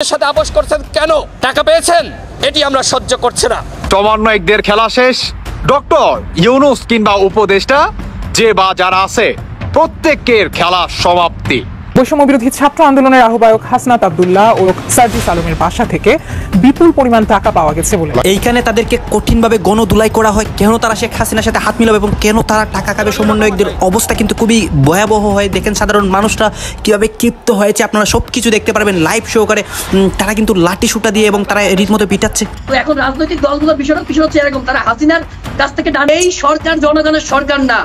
সাথে আপোষ করছেন কেন? টাকা পেয়েছেন? এটি আমরা সহ্য করছি না। সমন্বয়কদের খেলা শেষ। ডক্টর ইউনূস কিংবা উপদেষ্টা যে বা যারা আছে প্রত্যেকের খেলা সমাপ্তি। বৈষম্য বিরোধী ছাত্র আন্দোলনের আহ্বায়ক হাসনাত আব্দুল্লাহ ও সার্জিস আলমের বাসা থেকে বিপুল পরিমাণ টাকা পাওয়া গেছে বলে এইখানে তাদেরকে কঠিনভাবে গণধুলাই করা হয়। কেন তারা শেখ হাসিনার সাথে হাত মিলাবে এবং কেন তারা টাকা খাবে? সমন্বয়কদের অবস্থা কিন্তু খুবই ভয়াবহ হয়। দেখেন সাধারণ মানুষরা কিভাবে ক্ষিপ্ত হয়েছে, আপনারা সব কিছু দেখতে পারবেন লাইভ শো করে। তারা কিন্তু লাঠি সুটা দিয়ে এবং তারা রীতিমতো পিটাচ্ছে। তো এখন রাজনৈতিক দলগুলোর বিষয় হচ্ছে এরকম, তারা হাসিনার কাছ থেকে এই সরকার জনগণের সরকার না,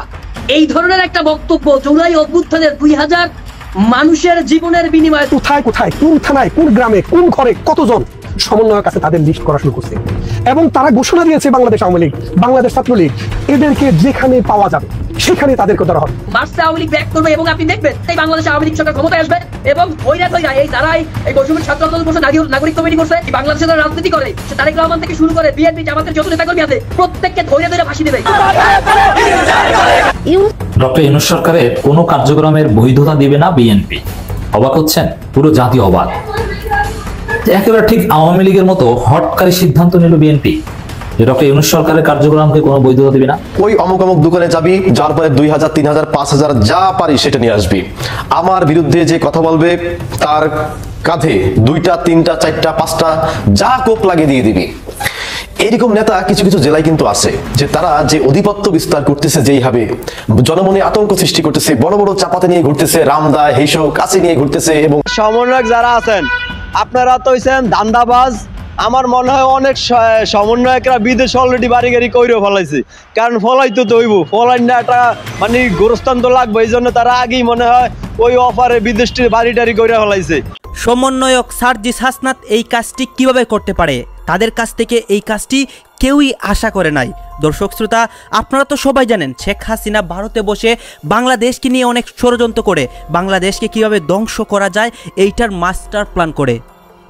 এই ধরনের একটা বক্তব্য জুলাই অভ্যুত্থানের 2000 মানুষের জীবনের বিনিময়ে কোথায় কোথায় কোন থানায় কোন গ্রামে কোন ঘরে কতজন সমন্বয়ক আছে তাদের লিস্ট করা শুরু করছে। এবং তারা ঘোষণা দিয়েছে বাংলাদেশ আওয়ামী লীগ, বাংলাদেশ ছাত্রলীগ এদেরকে যেখানে পাওয়া যাবে সেখানে তাদেরকে ধরা হবে। মার্চে আওয়ামী লীগ ব্যাক করবে এবং আপনি দেখবেন এই বাংলাদেশ আওয়ামী লীগ সরকার ক্ষমতায় আসবে এবং এই যারাই এই বৈষম্যের ছাত্র আন্দোলন করছে, নাগরিক কমিটি করছে, বাংলাদেশের যারা রাজনীতি করে, সে তারেক রহমান থেকে শুরু করে বিএনপি জামাতের যত নেতাকর্মী আছে প্রত্যেককে ধরে ফাঁসি দেবে। ডক্টর ইউনূস সরকারের কোনো কার্যক্রমের বৈধতা দিবে না বিএনপি। অবাক হচ্ছেন? পুরো জাতি অবাক। একেবারে ঠিক আওয়ামী লীগের মতো হটকারী সিদ্ধান্ত নিল বিএনপি যে ডক্টর ইউনূস সরকারের কার্যক্রমকে কোনো বৈধতা দিবে না। ওই অমুক দোকানে যাবি, যার পরে 2000, 3000, 5000 যা পারি সেটা নিয়ে আসবি। আমার বিরুদ্ধে যে কথা বলবে তার কাঁধে 2টা, 3টা, 4টা, 5টা যা কোপ লাগিয়ে দিয়ে দিবি। এইরকম নেতা কিছু কিছু জেলায় কিন্তু আছে, যে তারা যে আধিপত্য বিস্তার করতেছে, যেইভাবে জনমনে আতঙ্ক সৃষ্টি করতেছে, বড় বড় চাপাতে নিয়ে ঘুরতেছে, রামদা হেসো কাছে নিয়ে ঘুরতেছে। এবং সমন্বয়ক যারা আছেন আপনারা তো হইছেন ধান্দাবাজ। আমার মনে হয় অনেক সমন্বয়করা বিদেশ অলরেডি বাড়ি গাড়ি কইরে ফলাইছে, কারণ ফলাইতো তো হইব, ফলাই না একটা মানে গোরস্থান তো লাগবে, এই জন্য তারা আগেই মনে হয় ওই অফারে বিদেশ বাড়ি টাড়ি কইরে ফলাইছে। সমন্বয়ক সার্জিস হাসনাত এই কাজটি কিভাবে করতে পারে? তাদের কাছ থেকে এই কাজটি কেউই আশা করে নাই। দর্শক শ্রোতা, আপনারা তো সবাই জানেন শেখ হাসিনা ভারতে বসে বাংলাদেশকে নিয়ে অনেক ষড়যন্ত্র করে, বাংলাদেশকে কিভাবে ধ্বংস করা যায় এইটার মাস্টার প্ল্যান করে।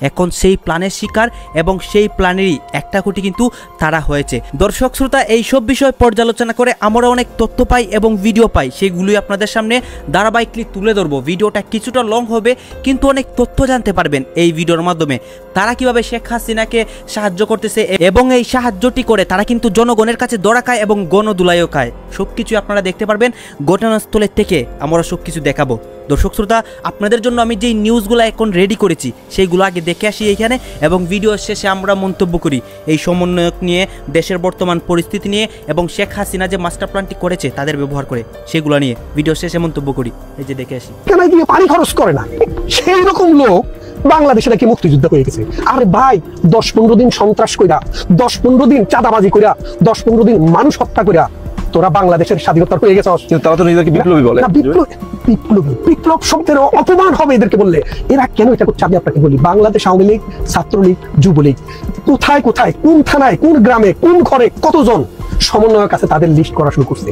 এখন সেই প্ল্যানের শিকার এবং সেই প্ল্যানেরই একটা কোটি কিন্তু তারা হয়েছে। দর্শক শ্রোতা, এই সব বিষয় পর্যালোচনা করে আমরা অনেক তথ্য পাই এবং ভিডিও পাই, সেগুলোই আপনাদের সামনে ধারাবাহিকলি তুলে ধরবো। ভিডিওটা কিছুটা লং হবে কিন্তু অনেক তথ্য জানতে পারবেন এই ভিডিওর মাধ্যমে। তারা কিভাবে শেখ হাসিনাকে সাহায্য করতেছে এবং এই সাহায্যটি করে তারা কিন্তু জনগণের কাছে দড়া খায় এবং গণদুলাইও খায়। সব কিছু আপনারা দেখতে পারবেন ঘটনাস্থলের থেকে, আমরা সব কিছু দেখাবো। দর্শক শ্রোতা, আপনাদের জন্য আমি যেই নিউজগুলো এখন রেডি করেছি সেইগুলো আগে দেখে আসি এইখানে, এবং ভিডিওর শেষে আমরা মন্তব্য করি এই সমন্বয়ক নিয়ে, দেশের বর্তমান পরিস্থিতি নিয়ে এবং শেখ হাসিনা যে মাস্টার প্ল্যানটি করেছে তাদের ব্যবহার করে সেগুলো নিয়ে ভিডিওর শেষে মন্তব্য করি। এই যে দেখে আসি। কেন দিয়ে পানি খরচ করে না সেই রকম লোক বাংলাদেশে নাকি মুক্তিযুদ্ধ হয়ে গেছে। আরে ভাই, 10-15 দিন সন্ত্রাস কইরা, 10-15 দিন চাঁদাবাজি কইরা, 10-15 দিন মানুষ হত্যা কইরা তোরা বাংলাদেশের স্বাধীনতা হয়ে গেছে। তারা তো নিজেদেরকে বিপ্লবী বলে। বিপ্লব শব্দের অপমান হবে এদেরকে বললে। এরা কেন এটা করছে আমি আপনাকে বলি। বাংলাদেশ আওয়ামী লীগ, ছাত্রলীগ, যুবলীগ কোথায় কোথায় কোন থানায় কোন গ্রামে কোন ঘরে কতজন সমন্বয়ক আছে তাদের লিস্ট করা শুরু করছে।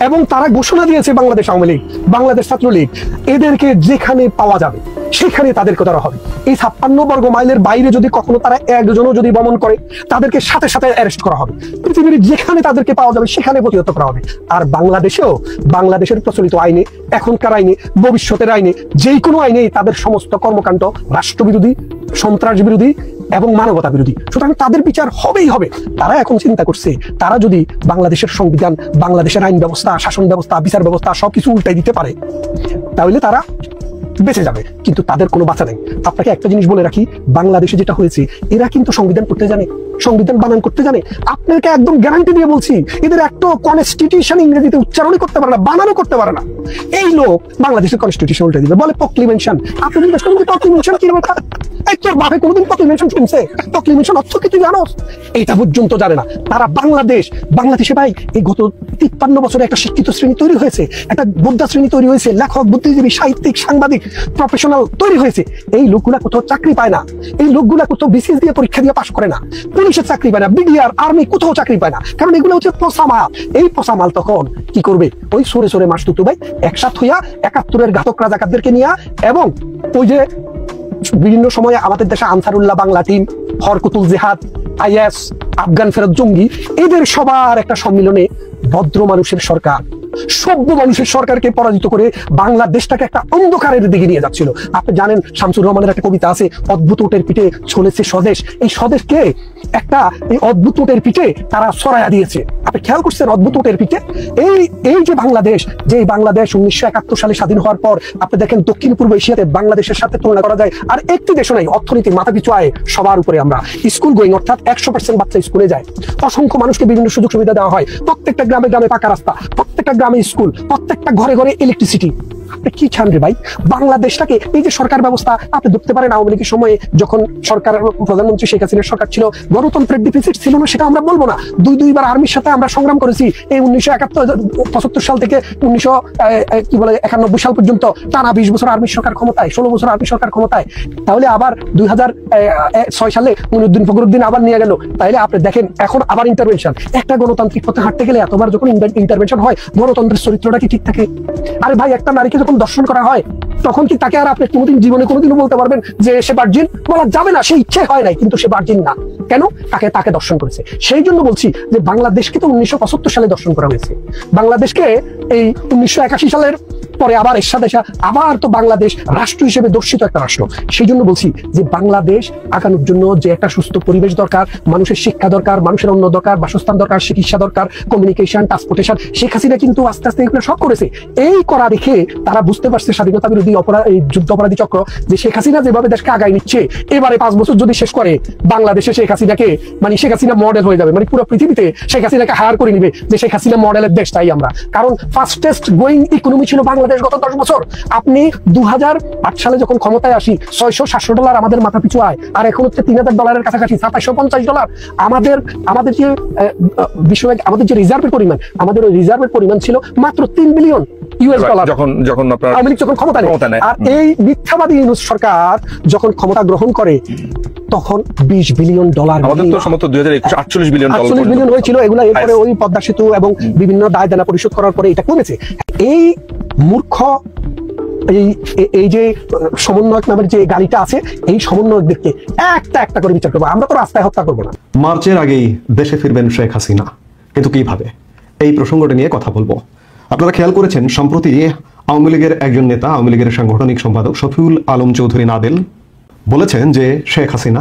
এবং তারা ঘোষণা দিয়েছে বাংলাদেশ আওয়ামী লীগ, বাংলাদেশ ছাত্রলীগ এদেরকে যেখানে পাওয়া যাবে সেখানে তাদেরকে ধরা হবে। এই 56 বর্গ মাইলের বাইরে যদি কখনো তারা একজনও যদি ভ্রমণ করে তাদেরকে সাথে সাথে অ্যারেস্ট করা হবে। পৃথিবীর যেখানে তাদেরকে পাওয়া যাবে সেখানে প্রতিহত করা হবে। আর বাংলাদেশেও বাংলাদেশের প্রচলিত আইনে, এখনকার আইনে, ভবিষ্যতের আইনে, যে কোনো আইনেই তাদের সমস্ত কর্মকাণ্ড রাষ্ট্রবিরোধী, সন্ত্রাস বিরোধী এবং মানবতা বিরোধী। সুতরাং তাদের বিচার হবেই হবে। তারা এখন চিন্তা করছে তারা যদি বাংলাদেশের সংবিধান, বাংলাদেশের আইন ব্যবস্থা, শাসন ব্যবস্থা, বিচার ব্যবস্থা সবকিছু উল্টাই দিতে পারে তাহলে তারা বেঁচে যাবে, কিন্তু তাদের কোনো বাঁচা নেই। আপনাকে একটা জিনিস বলে রাখি, বাংলাদেশে যেটা হয়েছে, এরা কিন্তু সংবিধান করতে জানে, সংবিধান বানান করতে জানে। আপনাকে একদম গ্যারান্টি দিয়ে বলছি, এদের একটা কনস্টিটিউশন ইংরেজিতে উচ্চারণই করতে পারে না, বানানও করতে পারে না। এই লোক বাংলাদেশের কনস্টিটিউশন উল্টে দিবে, বলে প্রক্লিমেশন। আপনি জিজ্ঞেস করুন প্রক্লিমেশন কি ব্যাপার? তোর বাপে কোনোদিন প্রক্লিমেশন শুনছে? প্রক্লিমেশন অর্থ কি তুই জানোস? এইটা পর্যন্ত জানে না তারা। বাংলাদেশে ভাই এই গত 53 বছরে একটা শিক্ষিত শ্রেণী তৈরি হয়েছে, একটা বোদ্ধা শ্রেণী তৈরি হয়েছে, লেখক, বুদ্ধিজীবী, সাহিত্যিক, সাংবাদিক, প্রফেশনাল তৈরি হয়েছে। এই লোকগুলা কোথাও চাকরি পায় না, এই লোকগুলা কোথাও বিসিএস দিয়ে পরীক্ষা দিয়ে পাশ করে না, পুলিশের চাকরি পায় না, বিডিআর, আর্মি কোথাও চাকরি পায় না, কারণ এগুলো হচ্ছে পচামাল। এই পচামাল তখন কি করবে? ওই সরে সরে মাস দুটো ভাই একসাথ হইয়া 71-এর ঘাতক রাজাকারদেরকে নিয়ে, এবং ওই যে বিভিন্ন সময়ে আমাদের দেশে আনসারুল্লাহ বাংলা টিম, হরকুতুল জিহাদ, আইএস, আফগান ফেরত জঙ্গি, এদের সবার একটা সম্মিলনে ভদ্র মানুষের সরকার সভ্য মানুষের সরকারকে পরাজিত করে বাংলাদেশটাকে একটা অন্ধকারের দিকে নিয়ে যাচ্ছিল। আপনি জানেন শামসুর রহমানের একটা কবিতা আছে, অদ্ভুত ওটের পিঠে চলেছে স্বদেশ। এই স্বদেশকে একটা এই অদ্ভুত ওটের পিঠে তারা সরাইয়া দিয়েছে। আপনি খেয়াল করছেন অদ্ভুত ওটের পিঠে এই যে বাংলাদেশ, যে বাংলাদেশ 1971 সালে স্বাধীন হওয়ার পর আপনি দেখেন দক্ষিণ পূর্ব এশিয়াতে বাংলাদেশের সাথে তুলনা করা যায় আর একটি দেশও নাই অর্থনীতির মাথা পিছু আয় সবার উপরে। আমরা স্কুল গোয়িং, অর্থাৎ 100% বাচ্চা স্কুলে যায়, অসংখ্য মানুষকে বিভিন্ন সুযোগ সুবিধা দেওয়া হয়, প্রত্যেকটা গ্রামে গ্রামে পাকা রাস্তা, প্রত্যেকটা গ্রামে স্কুল, প্রত্যেকটা ঘরে ঘরে ইলেকট্রিসিটি। আপনি কি চান রে ভাই? বাংলাদেশটাকে এই যে সরকার ব্যবস্থা আপনি দেখতে পারেন আওয়ামী লীগের সময়ে যখন সরকার প্রধানমন্ত্রী শেখ হাসিনার সরকার ছিল, গণতন্ত্রের ডিফিসিট ছিল না সেটা আমরা বলবো না। দুইবার আর্মির সাথে আমরা সংগ্রাম করেছি এই 1975 সাল থেকে 1991 সাল পর্যন্ত টানা 20 বছর আর্মির সরকার ক্ষমতায়, 16 বছর আর্মি সরকার ক্ষমতায়। তাহলে আবার 2006 সালে মুইনুদ্দিন ফখরুদ্দিন আবার নিয়ে গেল। তাইলে আপনি দেখেন এখন আবার ইন্টারভেনশন। একটা গণতান্ত্রিক পথে হাঁটতে গেলে এতবার যখন ইন্টারভেনশন হয়, গণতন্ত্রের চরিত্রটা কি ঠিক থাকে? আরে ভাই, একটা নারীকে যখন দর্শন করা হয় তখন কি তাকে আর আপনি কোনোদিন জীবনে কোনোদিনও বলতে পারবেন যে সে ভার্জিন? বলা যাবে না। সে ইচ্ছে হয় নাই, কিন্তু সে ভার্জিন না। কেন? তাকে দর্শন করেছে। সেই জন্য বলছি যে বাংলাদেশকে তো 1975 সালে দর্শন করা হয়েছে। বাংলাদেশকে এই 1981 সালের পরে আবার এরশাদ এসে আবার তো বাংলাদেশ রাষ্ট্র হিসেবে দর্শিত একটা রাষ্ট্র। সেই জন্য বলছি যে বাংলাদেশ আগানোর জন্য যে একটা সুস্থ পরিবেশ দরকার, মানুষের শিক্ষা দরকার, মানুষের অন্ন দরকার, বাসস্থান দরকার, চিকিৎসা দরকার, কমিউনিকেশন, ট্রান্সপোর্টেশন। শেখ হাসিনা কিন্তু আস্তে আস্তে এগুলো সব করেছে। এই করা দেখে তারা বুঝতে পারছে স্বাধীনতা বিরোধী এই যুদ্ধ অপরাধী চক্র যে শেখ হাসিনা যেভাবে দেশকে আগায় নিচ্ছে, এবারে 5 বছর যদি শেষ করে বাংলাদেশে শেখ হাসিনাকে, মানে শেখ হাসিনা মডেল হয়ে যাবে, মানে পুরো পৃথিবীতে শেখ হাসিনাকে হায়ার করে নিবে যে শেখ হাসিনা মডেলের দেশ চাই আমরা। কারণ ফাস্টেস্ট গ্রোয়িং ইকোনমি ছিল বাংলাদেশ গত 10 বছর। আপনি 2008 সালে যখন ক্ষমতায় আসি $600-700 আমাদের মাথা পিছু আয়, আর এখন হচ্ছে $3000 কাছাকাছি, $2750। আমাদের যে বিষয়, আমাদের যে রিজার্ভের পরিমাণ, আমাদের ওই রিজার্ভের পরিমাণ ছিল মাত্র $3 বিলিয়ন যখন আপনার আওয়ামী লীগ যখন ক্ষমতা নেয়। আর এই মিথ্যাবাদী ইউনূস সরকার যখন ক্ষমতা গ্রহণ করে তখন $20 বিলিয়ন, আমাদের তো সম্ভবত 2021 $48 বিলিয়ন হয়েছিল। এগুলা এরপরে ওই পদ্মা সেতু এবং বিভিন্ন দায় দেনা পরিশোধ করার পরে এটা কমেছে। এই মূর্খ এই যে সমন্বয়ক নামের যে গাড়িটা আছে, এই সমন্বয়কদেরকে একটা করে বিচার করবো। আমরা তো রাস্তায় হত্যা করবো না। মার্চের আগেই দেশে ফিরবেন শেখ হাসিনা, কিন্তু কিভাবে? এই প্রসঙ্গটা নিয়ে কথা বলবো। আপনারা খেয়াল করেছেন সম্প্রতি আওয়ামী লীগের একজন নেতা, আওয়ামী লীগের সাংগঠনিক সম্পাদক শফিউল আলম চৌধুরী নাদেল বলেছেন যে শেখ হাসিনা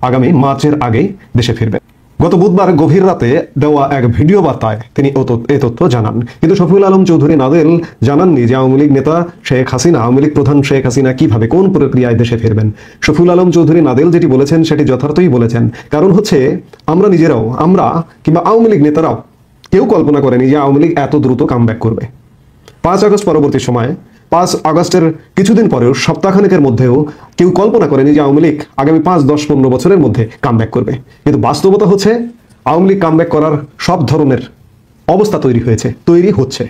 আগামী মার্চের আগেই দেশে ফিরবেন। গত বুধবার গভীর রাতে দেওয়া এক ভিডিও বার্তায় তিনি এই তথ্য জানান। কিন্তু শফিউল আলম চৌধুরী নাদেল জানাননি যে আওয়ামী লীগ নেতা শেখ হাসিনা, আওয়ামী লীগ প্রধান শেখ হাসিনা কিভাবে, কোন প্রক্রিয়ায় দেশে ফিরবেন। শফিউল আলম চৌধুরী নাদেল যেটি বলেছেন সেটি যথার্থই বলেছেন। কারণ হচ্ছে আমরা নিজেরাও, আমরা কিংবা আওয়ামী লীগ নেতারাও কেউ কল্পনা করেনি যে আওয়ামী লীগ এত দ্রুত কামব্যাক করবে। 5 আগস্ট পরবর্তী সময়ে, 5 আগস্টের কিছুদিন পরেও, সপ্তাহখানেকের মধ্যেও কেউ কল্পনা করেনি যে আওয়ামী লীগ আগামী 5, 10, 15 বছরের মধ্যে কামব্যাক করবে। কিন্তু বাস্তবতা হচ্ছে আওয়ামী লীগ কামব্যাক করার সব ধরনের অবস্থা তৈরি হচ্ছে।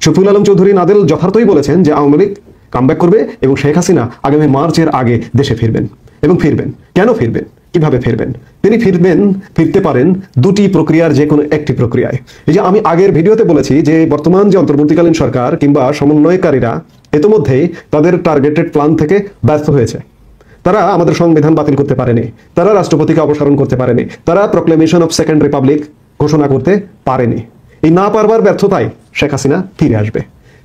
শফিউল আলম চৌধুরী নাদেল যথার্থই বলেছেন যে আওয়ামী লীগ কামব্যাক করবে এবং শেখ হাসিনা আগামী মার্চের আগে দেশে ফিরবেন। এবং ফিরবেন, কেন ফিরবেন, কিভাবে ফিরবেন? তিনি ফিরতে পারেন দুটি প্রক্রিয়ার যে কোনো একটি প্রক্রিয়ায়। এই যে আমি আগের ভিডিওতে বলেছি যে বর্তমান যে অন্তর্বর্তীকালীন সরকার কিংবা সমন্বয়কারীরা ইতিমধ্যেই তাদের টার্গেটেড প্ল্যান থেকে ব্যর্থ হয়েছে। তারা আমাদের সংবিধান বাতিল করতে পারেনি, তারা রাষ্ট্রপতিকে অপসারণ করতে পারেনি, তারা প্রক্লেমেশন অফ সেকেন্ড রিপাবলিক ঘোষণা করতে পারেনি। এই না পারবার ব্যর্থতায় শেখ হাসিনা ফিরে আসবে।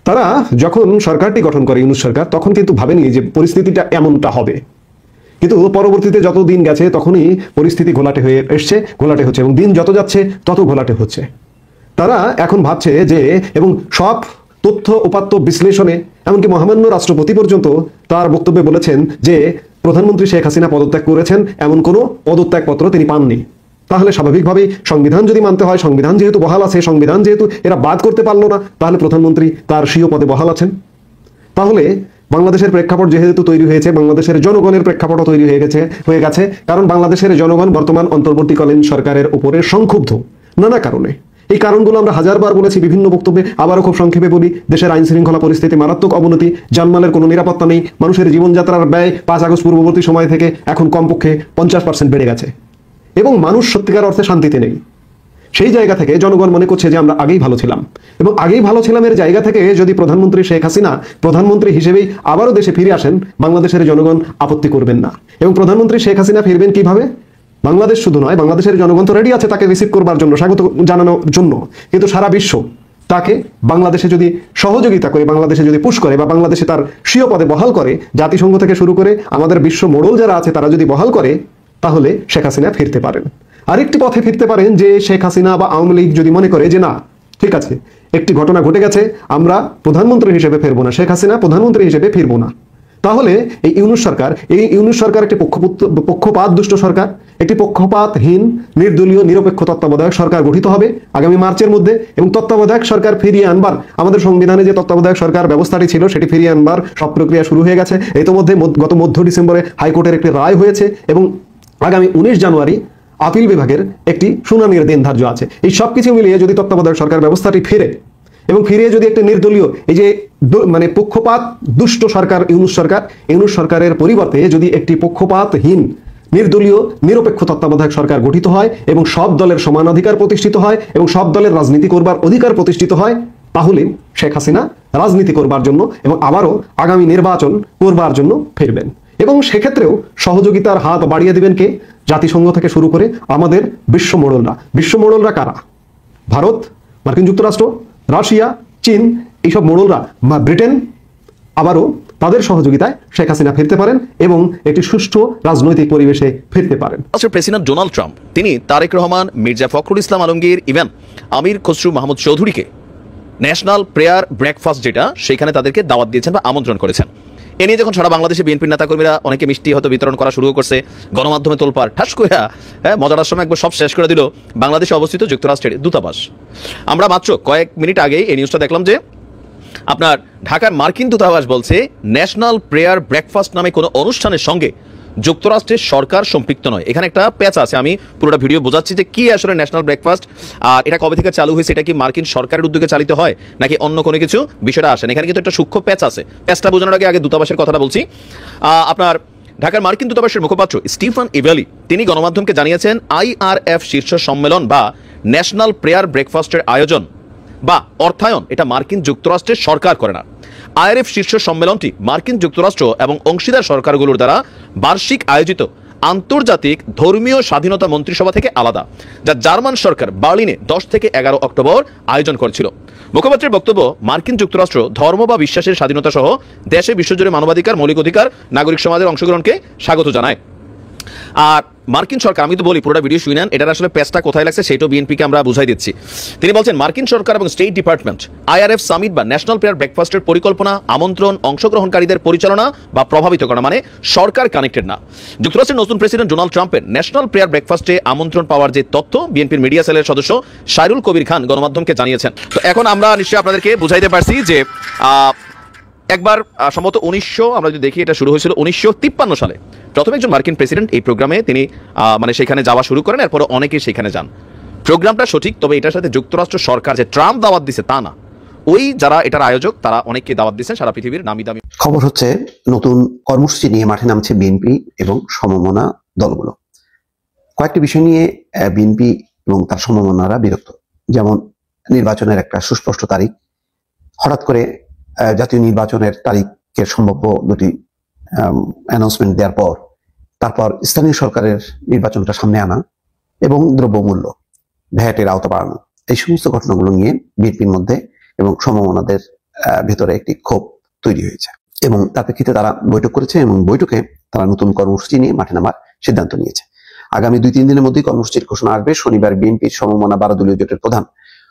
তারা যখন সরকারটি গঠন করে ইউনূস সরকার, তখন কিন্তু ভাবেনি যে পরিস্থিতিটা এমনটা হবে। কিন্তু পরবর্তীতে যত দিন গেছে তখনই পরিস্থিতি ঘোলাটে হয়ে এসছে, ঘোলাটে হচ্ছে, এবং দিন যত যাচ্ছে তত ঘোলাটে হচ্ছে। তারা এখন ভাবছে যে, এবং সব তথ্য উপাত্ত বিশ্লেষণে এমনকি মহামান্য রাষ্ট্রপতি পর্যন্ত তার বক্তব্যে বলেছেন যে প্রধানমন্ত্রী শেখ হাসিনা পদত্যাগ করেছেন, এমন কোনো পদত্যাগপত্র তিনি পাননি। তাহলে স্বাভাবিকভাবেই সংবিধান যদি মানতে হয়, সংবিধান যেহেতু বহাল আছে, সংবিধান যেহেতু এরা বাদ করতে পারলো না, তাহলে প্রধানমন্ত্রী তার স্বীয় পদে বহাল আছেন। তাহলে বাংলাদেশের প্রেক্ষাপট যেহেতু তৈরি হয়েছে, বাংলাদেশের জনগণের প্রেক্ষাপটও তৈরি হয়ে গেছে, কারণ বাংলাদেশের জনগণ বর্তমান অন্তর্বর্তীকালীন সরকারের উপরে সংক্ষুব্ধ নানা কারণে। এই কারণগুলো আমরা হাজারবার বলেছি বিভিন্ন বক্তব্যে, আবারও খুব সংক্ষেপে বলি। দেশের আইন শৃঙ্খলা পরিস্থিতি মারাত্মক অবনতি, জানমালের কোনো নিরাপত্তা নেই, মানুষের জীবনযাত্রার ব্যয় 5 আগস্ট পূর্ববর্তী সময় থেকে এখন কমপক্ষে 50% বেড়ে গেছে, এবং মানুষ সত্যিকার অর্থে শান্তিতে নেই। সেই জায়গা থেকে জনগণ মনে করছে যে আমরা আগেই ভালো ছিলাম, এবং আগেই ভালো ছিলাম এর জায়গা থেকে যদি প্রধানমন্ত্রী শেখ হাসিনা প্রধানমন্ত্রী হিসেবেই আবারও দেশে ফিরে আসেন, বাংলাদেশের জনগণ আপত্তি করবেন না। এবং প্রধানমন্ত্রী শেখ হাসিনা ফিরবেন কিভাবে? বাংলাদেশ শুধু নয়, বাংলাদেশের জনগণ তো রেডি আছে তাকে রিসিভ করবার জন্য, স্বাগত জানানোর জন্য, কিন্তু সারা বিশ্ব তাকে বাংলাদেশে যদি সহযোগিতা করে, বাংলাদেশে যদি পুশ করে বা বাংলাদেশে তার স্বীয় পদে বহাল করে, জাতিসংঘ থেকে শুরু করে আমাদের বিশ্ব মোড়ল যারা আছে তারা যদি বহাল করে, তাহলে শেখ হাসিনা ফিরতে পারেন। আরেকটি পথে ফিরতে পারেন যে শেখ হাসিনা বা আওয়ামী লীগ যদি মনে করে যে না ঠিক আছে, একটি ঘটনা ঘটে গেছে, আমরা প্রধানমন্ত্রী হিসেবে ফিরবো না, শেখ হাসিনা প্রধানমন্ত্রী হিসেবে ফিরবো না, তাহলে এই ইউনূস সরকার একটি পক্ষপাত দুষ্ট সরকার, একটি পক্ষপাতহীন নির্দলীয় নিরপেক্ষ তত্ত্বাবধায়ক সরকার গঠিত হবে আগামী মার্চের মধ্যে। এবং তত্ত্বাবধায়ক সরকার ফিরিয়ে আনবার, আমাদের সংবিধানে যে তত্ত্বাবধায়ক সরকার ব্যবস্থাটি ছিল সেটি ফিরিয়ে আনবার সব প্রক্রিয়া শুরু হয়ে গেছে। ইতোমধ্যে গত মধ্য ডিসেম্বরে হাইকোর্টের একটি রায় হয়েছে এবং আগামী 19 জানুয়ারি আপিল বিভাগের একটি শুনানির দিন ধার্য আছে। এই সব কিছু মিলিয়ে যদি তত্ত্বাবধায়ক সরকার ব্যবস্থাটি ফিরে এবং ফিরিয়ে যদি একটি নির্দলীয়, এই যে মানে পক্ষপাত দুষ্ট সরকার ইউনূস সরকারের পরিবর্তে যদি একটি পক্ষপাতহীন নির্দলীয় নিরপেক্ষ তত্ত্বাবধায়ক সরকার গঠিত হয় এবং সব দলের সমান অধিকার প্রতিষ্ঠিত হয় এবং সব দলের রাজনীতি করবার অধিকার প্রতিষ্ঠিত হয়, তাহলে শেখ হাসিনা রাজনীতি করবার জন্য এবং আবারও আগামী নির্বাচন করবার জন্য ফিরবেন। এবং সেক্ষেত্রেও সহযোগিতার হাত বাড়িয়ে দিবেন কে? জাতিসংঘ থেকে শুরু করে আমাদের বিশ্ব মোড়লরা কারা? ভারত, মার্কিন যুক্তরাষ্ট্র, রাশিয়া, চীন, এইসব মোড়লরা, ব্রিটেন, আবারও তাদের সহযোগিতায় শেখ হাসিনা ফিরতে পারেন এবং একটি সুষ্ঠু রাজনৈতিক পরিবেশে ফিরতে পারেন। প্রেসিডেন্ট ডোনাল্ড ট্রাম্প তিনি তারেক রহমান, মির্জা ফখরুল ইসলাম আলমগীর, ইভেন আমির খসরু মাহমুদ চৌধুরীকে ন্যাশনাল প্রেয়ার ব্রেকফাস্ট, যেটা সেখানে তাদেরকে দাওয়াত দিয়েছেন বা আমন্ত্রণ করেছেন। এ নিয়ে যখন সারা বাংলাদেশে বিএনপির নেতাকর্মীরা অনেকে মিষ্টি হয়তো বিতরণ করা শুরু করছে, গণমাধ্যমে তোলপাড়, ঠাস করে মজার সময় একবার সব শেষ করে দিল বাংলাদেশে অবস্থিত যুক্তরাষ্ট্রের দূতাবাস। আমরা মাত্র কয়েক মিনিট আগেই এই নিউজটা দেখলাম যে আপনার ঢাকার মার্কিন দূতাবাস বলছে ন্যাশনাল প্রেয়ার ব্রেকফাস্ট নামে কোনো অনুষ্ঠানের সঙ্গে যুক্তরাষ্ট্রের সরকার সম্পৃক্ত নয়। এখানে একটা প্যাচ আছে, আমি পুরোটা ভিডিও বোঝাচ্ছি যে কি আসলে ন্যাশনাল ব্রেকফাস্ট, আর এটা কবে থেকে চালু হয়েছে, এটা কি মার্কিন সরকারের উদ্যোগে চালিত হয় নাকি অন্য কোনো কিছু, বিষয়টা আসেন। এখানে কিন্তু একটা সূক্ষ্ম প্যাচ আছে। প্যাচটা বোঝানোর আগে দূতাবাসের কথাটা বলছি। আপনার ঢাকার মার্কিন দূতাবাসের মুখপাত্র স্টিফেন ইভেলি তিনি গণমাধ্যমকে জানিয়েছেন IRF শীর্ষ সম্মেলন বা ন্যাশনাল প্রেয়ার ব্রেকফাস্টের আয়োজন বা অর্থায়ন এটা মার্কিন যুক্তরাষ্ট্রের সরকার করে না। IRF শীর্ষ সম্মেলনটি মার্কিন যুক্তরাষ্ট্র এবং অংশীদার সরকারগুলোর দ্বারা বার্ষিক আয়োজিত আন্তর্জাতিক ধর্মীয় স্বাধীনতা মন্ত্রিসভা থেকে আলাদা, যা জার্মান সরকার বার্লিনে 10 থেকে 11 অক্টোবর আয়োজন করেছিল। মুখপাত্রের বক্তব্য, মার্কিন যুক্তরাষ্ট্র ধর্ম বা বিশ্বাসের স্বাধীনতা সহ দেশে বিশ্বজুড়ে মানবাধিকার, মৌলিক অধিকার, নাগরিক সমাজের অংশগ্রহণকে স্বাগত জানায়। আর মার্কিন সরকার, আমি তো বলি পুরোটা ভিডিও শুনে নেন, এটার আসলে পেজটা কোথায় লাগছে সেটাও বিএনপিকে আমরা বুঝাই দিচ্ছি। তিনি বলছেন মার্কিন সরকার এবং স্টেট ডিপার্টমেন্ট IRF সামিট বা ন্যাশনাল প্রেয়ার ব্রেকফাস্টের পরিকল্পনা, আমন্ত্রণ, অংশগ্রহণকারীদের পরিচালনা বা প্রভাবিত করা, মানে সরকার কানেক্টেড না। যুক্তরাষ্ট্রের নতুন প্রেসিডেন্ট ডোনাল্ড ট্রাম্পের ন্যাশনাল প্রেয়ার ব্রেকফাস্টে আমন্ত্রণ পাওয়ার যে তথ্য বিএনপির মিডিয়া সেলের সদস্য শায়রুল কবির খান গণমাধ্যমকে জানিয়েছেন। তো এখন আমরা নিশ্চয়ই আপনাদেরকে বুঝাইতে পারছি যে একবার সম্ভবত 1900 আমরা যদি দেখি, এটা শুরু হয়েছিল 1953 সালে। প্রথম একজন মার্কিন প্রেসিডেন্ট এই প্রোগ্রামে তিনি মানে সেখানে যাওয়া শুরু করেন, এরপরে অনেকেই সেখানে যান। প্রোগ্রামটা সঠিক, তবে এটার সাথে যুক্তরাষ্ট্র সরকার যে ট্রাম্প দাওয়াত দিছে তা না, ওই যারা এটার আয়োজক তারা অনেককে দাওয়াত দিচ্ছেন সারা পৃথিবীর নামি দামি। খবর হচ্ছে নতুন কর্মসূচি নিয়ে মাঠে নামছে বিএনপি এবং সমমনা দলগুলো। কয়েকটি বিষয় নিয়ে বিএনপি এবং তার সমমনারা বিরক্ত, যেমন নির্বাচনের একটা সুস্পষ্ট তারিখ, হঠাৎ করে জাতীয় নির্বাচনের তারিখের সম্ভাব্য দুটি অ্যানাউন্সমেন্ট দেওয়ার পর তারপর স্থানীয় সরকারের নির্বাচনটা সামনে আনা এবং দ্রব্যমূল্য, ভ্যাটের আওতা বাড়ানো, এই সমস্ত ঘটনাগুলো নিয়ে বিএনপির মধ্যে এবং সমমনাদের ভেতরে একটি ক্ষোভ তৈরি হয়েছে এবং তার প্রেক্ষিতে তারা বৈঠক করেছে এবং বৈঠকে তারা নতুন কর্মসূচি নিয়ে মাঠে নামার সিদ্ধান্ত নিয়েছে। আগামী 2-3 দিনের মধ্যেই কর্মসূচির ঘোষণা আসবে। শনিবার বিএনপির সমমনা 12 দলীয় জোটের প্রধান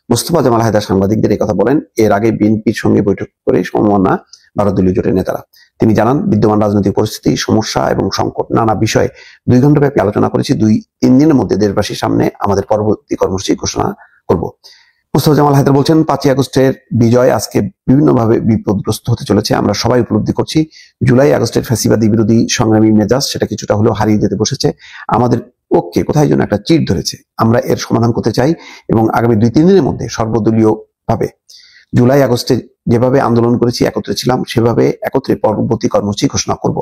মোস্তফা জামাল হায়দার সাংবাদিকদের এই কথা বলেন। এর আগে বিএনপির সঙ্গে বৈঠক করে সমমনা 12 দলীয় জোটের নেতারা, তিনি জানান, বিদ্যমান রাজনৈতিক পরিস্থিতি, সমস্যা এবং সংকট নানা বিষয়ে 2 ঘন্টা ব্যাপী আলোচনা করেছি। 2-3 দিনের মধ্যে দেশবাসীর সামনে আমাদের পরবর্তী কর্মসূচি ঘোষণা করব। মোস্তফা জামাল হায়দার বলছেন, 5ই আগস্টের বিজয় আজকে বিভিন্নভাবে বিপদগ্রস্ত হতে চলেছে। আমরা সবাই উপলব্ধি করছি জুলাই আগস্টের ফ্যাসিবাদী বিরোধী সংগ্রামী মেজাজ সেটা কিছুটা হলেও হারিয়ে যেতে বসেছে। আমাদের পক্ষে কোথায় যেন একটা চিড় ধরেছে। আমরা এর সমাধান করতে চাই এবং আগামী 2-3 দিনের মধ্যে সর্বদলীয় ভাবে জুলাই আগস্টে যেভাবে আন্দোলন করেছি, একত্রে ছিলাম, সেভাবে একত্রে পরবর্তী কর্মসূচি ঘোষণা করব।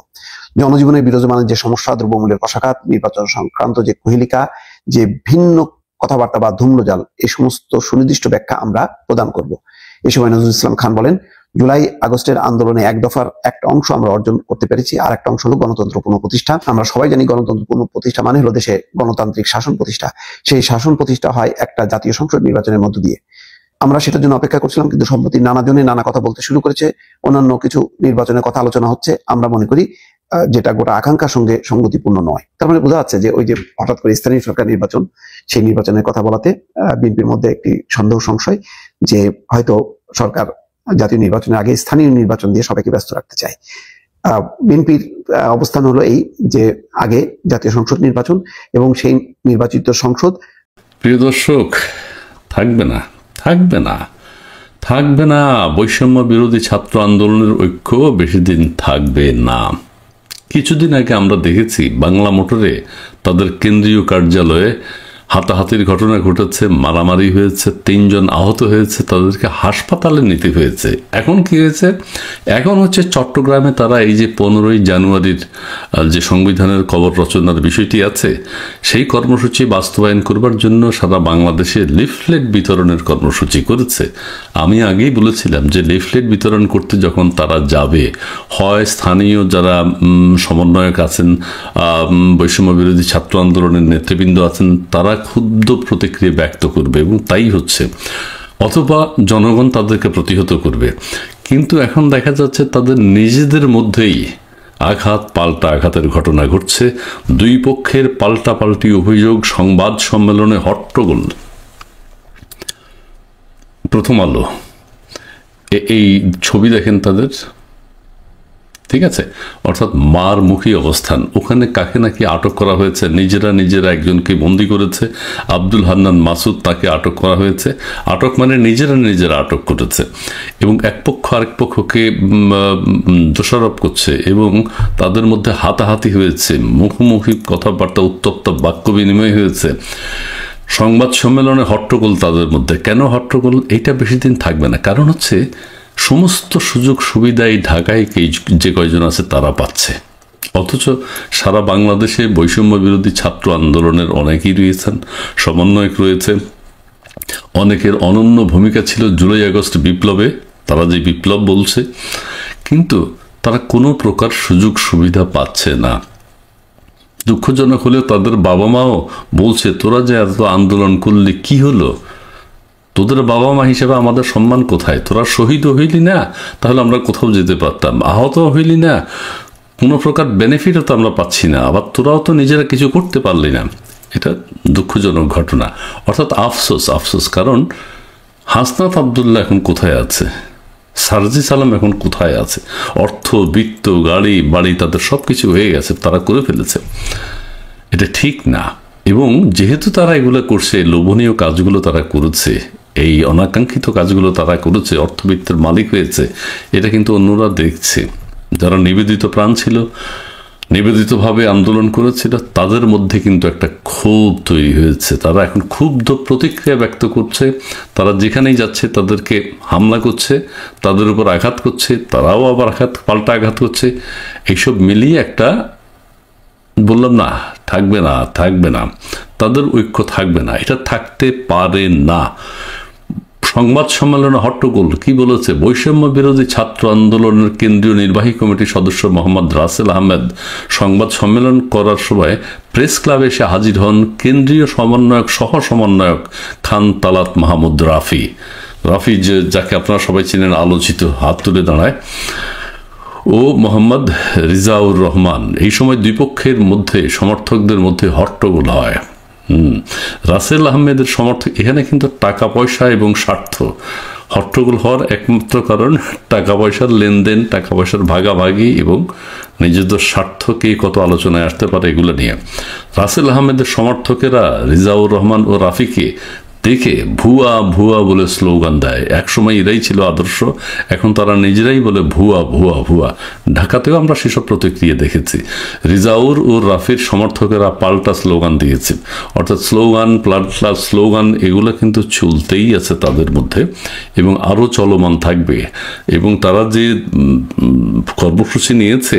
জনজীবনের বিরাজমানের যে সমস্যা, দ্রব্যমূল্যের কষাঘাত, নির্বাচন সংক্রান্ত যে কুহেলিকা, যে ভিন্ন কথাবার্তা বা ধূম্রজাল, এই সমস্ত সুনির্দিষ্ট ব্যাখ্যা আমরা প্রদান করব। এই সময় নজরুল ইসলাম খান বলেন, জুলাই আগস্টের আন্দোলনে এক দফার একটা অংশ আমরা অর্জন করতে পেরেছি, আর একটা অংশ হলো গণতন্ত্র পুনঃপ্রতিষ্ঠা। আমরা সবাই জানি গণতন্ত্র পুনঃপ্রতিষ্ঠা মানে হলো দেশে গণতান্ত্রিক শাসন প্রতিষ্ঠা। সেই শাসন প্রতিষ্ঠা হয় একটা জাতীয় সংসদ নির্বাচনের মধ্য দিয়ে। আমরা সেটার জন্য অপেক্ষা করছিলাম, কিন্তু সম্প্রতি নানাজনে নানা কথা বলতে শুরু করেছে। অন্যান্য কিছু নির্বাচনের কথা আলোচনা হচ্ছে, আমরা মনে করি যেটা গোটা আকাঙ্ক্ষার সঙ্গে সঙ্গতিপূর্ণ নয়। তার মানে বোঝা যাচ্ছে যে ওই যে হঠাৎ করে স্থানীয় সরকার নির্বাচন, সেই নির্বাচনের কথা বলাতে বিএনপির মধ্যে একটি সন্দেহ সংশয় যে হয়তো সরকার জাতীয় নির্বাচনের আগে স্থানীয় নির্বাচন দিয়ে সবাইকে ব্যস্ত রাখতে চায়। বিএনপির অবস্থান হলো এই যে আগে জাতীয় সংসদ নির্বাচন এবং সেই নির্বাচিত সংসদ। প্রিয় দর্শক, থাকবে না থাকবে না থাকবে না বৈষম্য বিরোধী ছাত্র আন্দোলনের ঐক্য বেশি দিন থাকবে না। কিছুদিন আগে আমরা দেখেছি বাংলা মোটরে তাদের কেন্দ্রীয় কার্যালয়ে হাতাহাতির ঘটনা ঘটেছে, মারামারি হয়েছে, 3 জন আহত হয়েছে, তাদেরকে হাসপাতালে নিতে হয়েছে। এখন কি হয়েছে? এখন হচ্ছে চট্টগ্রামে তারা এই যে 15ই জানুয়ারির যে সংবিধানের কবর রচনার বিষয়টি আছে, সেই কর্মসূচি বাস্তবায়ন করবার জন্য সারা বাংলাদেশে লিফলেট বিতরণের কর্মসূচি করেছে। আমি আগেই বলেছিলাম যে লিফলেট বিতরণ করতে যখন তারা যাবে, হয় স্থানীয় যারা সমন্বয়ক আছেন, বৈষম্য বিরোধী ছাত্র আন্দোলনের নেতৃবৃন্দ আছেন, তারা ক্ষুব্ধ প্রতিক্রিয়া ব্যক্ত করবে এবং তাই হচ্ছে, অথবা জনগণ তাদেরকে প্রতিহত করবে। কিন্তু এখন দেখা যাচ্ছে তাদের নিজেদের মধ্যেই আঘাত পাল্টা আঘাতের ঘটনা ঘটছে। দুই পক্ষের পাল্টাপাল্টি অভিযোগ, সংবাদ সম্মেলনে হট্টগোল। প্রথম আলো এই ছবি দেখেন তাদের, ঠিক আছে, অর্থাৎ মারমুখী অবস্থান। ওখানে কাকে নাকি আটক করা হয়েছে, নিজেরা একজনকে বন্দি করেছে, আব্দুল হান্নান মাসুদ, তাকে আটক করা হয়েছে। আটক মানে নিজেরা আটক করেছে এবং এক পক্ষ আরেক পক্ষকে দোষারোপ করছে এবং তাদের মধ্যে হাতাহাতি হয়েছে, মুখোমুখি কথাবার্তা, উত্তপ্ত বাক্য বিনিময় হয়েছে। সংবাদ সম্মেলনে হট্টগোল তাদের মধ্যে। কেন হট্টগোল? এটা বেশি দিন থাকবে না। কারণ হচ্ছে সমস্ত সুযোগ সুবিধা এই ঢাকায় যে কয়জন আছে তারা পাচ্ছে, অথচ সারা বাংলাদেশে বৈষম্য বিরোধী ছাত্র আন্দোলনের অনেকেই রয়েছেন, সমন্বয়ক রয়েছে। অনেকের অনন্য ভূমিকা ছিল জুলাই আগস্ট বিপ্লবে, তারা যে বিপ্লব বলছে, কিন্তু তারা কোনো প্রকার সুযোগ সুবিধা পাচ্ছে না। দুঃখজনক হলেও তাদের বাবা মাও বলছে, তোরা যে এত আন্দোলন করলি কি হলো? তোদের বাবা মা হিসেবে আমাদের সম্মান কোথায়? তোরা শহীদ হইলি না, তাহলে আমরা কোথাও যেতে পারতাম। আহত হইলি না, কোনো প্রকার বেনিফিটও তো আমরা পাচ্ছি না। আবার তোরাও তো নিজেরা কিছু করতে পারলি না। এটা দুঃখজনক ঘটনা, অর্থাৎ আফসোস। কারণ হাসনাত আবদুল্লাহ এখন কোথায় আছে? সার্জিস আলম এখন কোথায় আছে? অর্থ, বিত্ত, গাড়ি বাড়ি তাদের সব কিছু হয়ে গেছে, তারা করে ফেলেছে। এটা ঠিক না। এবং যেহেতু তারা এগুলো করছে, লোভনীয় কাজগুলো তারা করেছে, এই অনাকাঙ্ক্ষিত কাজগুলো তারা করেছে, অর্থবিত্তের মালিক হয়েছে, এটা কিন্তু অন্যরা দেখছে। যারা নিবেদিত প্রাণ ছিল, নিবেদিতভাবে আন্দোলন করেছিল, তাদের মধ্যে কিন্তু একটা ক্ষোভ তৈরি হয়েছে। তারা এখন ক্ষুব্ধ প্রতিক্রিয়া ব্যক্ত করছে। তারা যেখানেই যাচ্ছে তাদেরকে হামলা করছে, তাদের উপর আঘাত করছে, তারাও আবার পাল্টা আঘাত করছে। এইসব মিলিয়ে একটা, বললাম না, থাকবে না, তাদের ঐক্য থাকবে না, এটা থাকতে পারে না। সংবাদ সম্মেলনে হট্টগোল কি বলেছে? বৈষম্য বিরোধী ছাত্র আন্দোলনের কেন্দ্রীয় নির্বাহী কমিটির সদস্য মোহাম্মদ রাসেল আহমেদ সংবাদ সম্মেলন করার সময় প্রেস ক্লাবে এসে হাজির হন কেন্দ্রীয় সমন্বয়ক সহ সমন্বয়ক খান তালাত মাহমুদ রাফি, যাকে আপনারা সবাই চিনেন, আলোচিত, হাত তুলে দাঁড়ায়, ও মোহাম্মদ রিজাউর রহমান। এই সময় দুই পক্ষের মধ্যে, সমর্থকদের মধ্যে হট্টগোল হয়। রাসেল আহমেদের সমর্থক, এখানে কিন্তু টাকা পয়সা এবং স্বার্থ, হট্টগোল হওয়ার একমাত্র কারণ টাকা পয়সার লেনদেন, টাকা পয়সার ভাগাভাগি এবং নিজেদের স্বার্থকে কত আলোচনায় আসতে পারে এগুলো নিয়ে। রাসেল আহমেদের সমর্থকেরা রিজাউর রহমান ও রাফিকে দেখে ভুয়া ভুয়া বলে স্লোগান দেয়। একসময় এরাই ছিল আদর্শ, এখন তারা নিজেরাই বলে ভুয়া ভুয়া ভুয়া। ঢাকাতেও আমরা সেসব প্রতিক্রিয়া দেখেছি। রিজাউর ও রাফির সমর্থকেরা পাল্টা স্লোগান দিয়েছে, অর্থাৎ স্লোগান পাল্টা স্লোগান এগুলো কিন্তু চলতেই আছে তাদের মধ্যে এবং আরও চলমান থাকবে। এবং তারা যে কর্মসূচি নিয়েছে